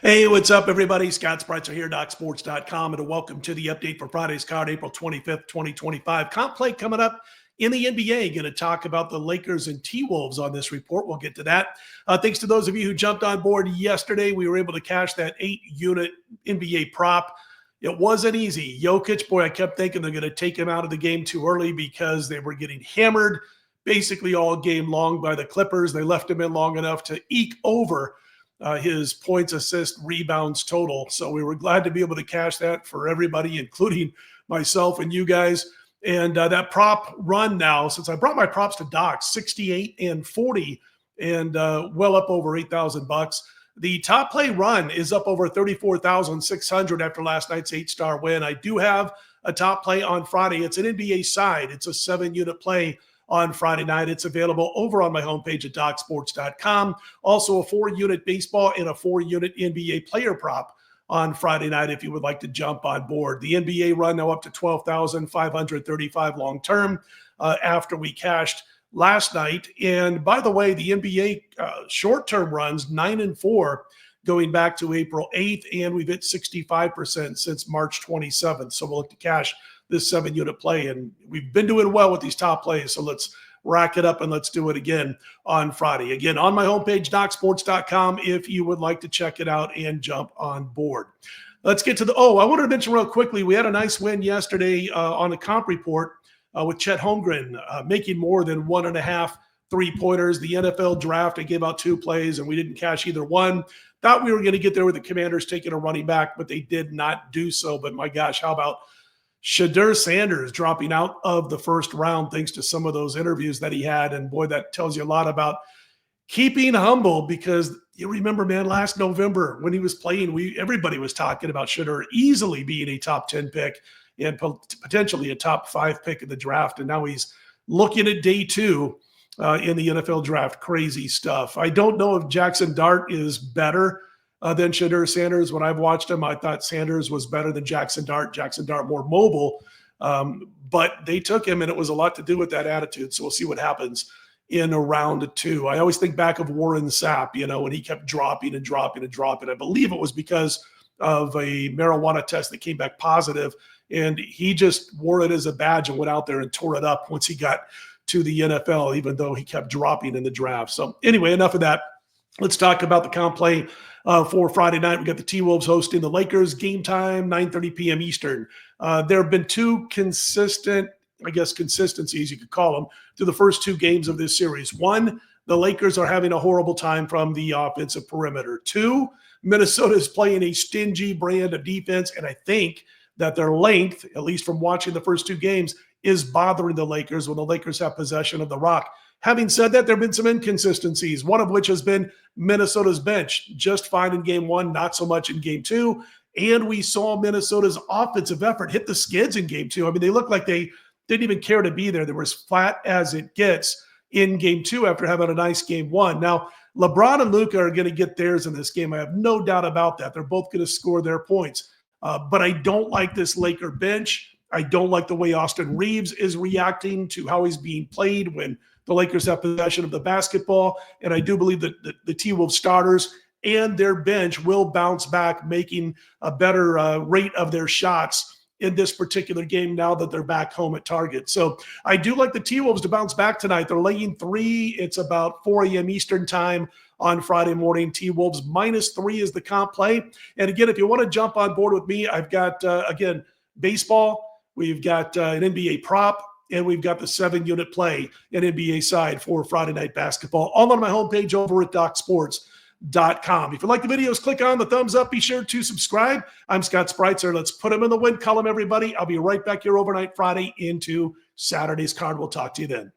Hey, what's up, everybody? Scott Spreitzer here, DocSports.com, and welcome to the update for Friday's card, April 25th, 2025. Comp play coming up in the NBA. Going to talk about the Lakers and T-Wolves on this report. We'll get to that. Thanks to those of you who jumped on board yesterday. We were able to cash that 8-unit NBA prop. It wasn't easy. Jokic, boy, I kept thinking they're going to take him out of the game too early because they were getting hammered basically all game long by the Clippers. They left him in long enough to eke over his points, assists, rebounds total. So we were glad to be able to cash that for everybody, including myself and you guys. And that prop run now, since I brought my props to Doc, 68 and 40 and well up over $8,000. The top play run is up over 34,600 after last night's 8-star win. I do have a top play on Friday. It's an NBA side. It's a 7-unit play on Friday night. It's available over on my homepage at DocSports.com. Also a 4-unit baseball and a 4-unit NBA player prop on Friday night if you would like to jump on board. The NBA run now up to 12,535 long-term after we cashed last night. And by the way, the NBA short-term runs 9 and 4 going back to April 8th, and we've hit 65% since March 27th. So we'll look to cash this 7-unit play, and we've been doing well with these top plays, so let's rack it up and let's do it again on Friday. Again, on my homepage, DocSports.com, if you would like to check it out and jump on board. Let's get to I wanted to mention real quickly, we had a nice win yesterday on the comp report with Chet Holmgren making more than 1.5 3-pointers. The NFL draft, I gave out 2 plays, and we didn't cash either one. Thought we were going to get there with the Commanders taking a running back, but they did not do so. But my gosh, how about Shedeur Sanders dropping out of the first round thanks to some of those interviews that he had. And boy, that tells you a lot about keeping humble, because you remember, man, last November when he was playing, everybody was talking about Shedeur easily being a top 10 pick and potentially a top 5 pick in the draft. And now he's looking at day 2 in the NFL draft. Crazy stuff. I don't know if Jackson Dart is better than Shedeur Sanders. When I've watched him, I thought Sanders was better than Jackson Dart. Jackson Dart more mobile, but they took him, and it was a lot to do with that attitude. So we'll see what happens in round 2. I always think back of Warren Sapp, when he kept dropping and dropping and dropping. I believe it was because of a marijuana test that came back positive, and he just wore it as a badge and went out there and tore it up once he got to the NFL, even though he kept dropping in the draft. So anyway, enough of that. Let's talk about the comp play for Friday night. We got the T-Wolves hosting the Lakers. Game time, 9:30 p.m. Eastern. There have been 2 consistent, consistencies, you could call them, to the first 2 games of this series. 1, the Lakers are having a horrible time from the offensive perimeter. 2, Minnesota is playing a stingy brand of defense, and I think that their length, at least from watching the first 2 games, is bothering the Lakers when the Lakers have possession of the rock. Having said that, there have been some inconsistencies, one of which has been Minnesota's bench. Just fine in game 1, not so much in game 2. And we saw Minnesota's offensive effort hit the skids in game 2. I mean, they looked like they didn't even care to be there. They were as flat as it gets in game 2 after having a nice game 1. Now, LeBron and Luka are going to get theirs in this game. I have no doubt about that. They're both going to score their points. But I don't like this Laker bench. I don't like the way Austin Reeves is reacting to how he's being played when the Lakers have possession of the basketball. And I do believe that the T-Wolves starters and their bench will bounce back, making a better rate of their shots in this particular game now that they're back home at Target. So I do like the T-Wolves to bounce back tonight. They're laying 3. It's about 4 a.m. Eastern time on Friday morning. T-Wolves -3 is the comp play. And again, if you want to jump on board with me, I've got, again, baseball. We've got an NBA prop, and we've got the 7-unit play in NBA side for Friday night basketball, all on my homepage over at DocSports.com. If you like the videos, click on the thumbs up. Be sure to subscribe. I'm Scott Spreitzer. Let's put them in the win column, everybody. I'll be right back here overnight Friday into Saturday's card. We'll talk to you then.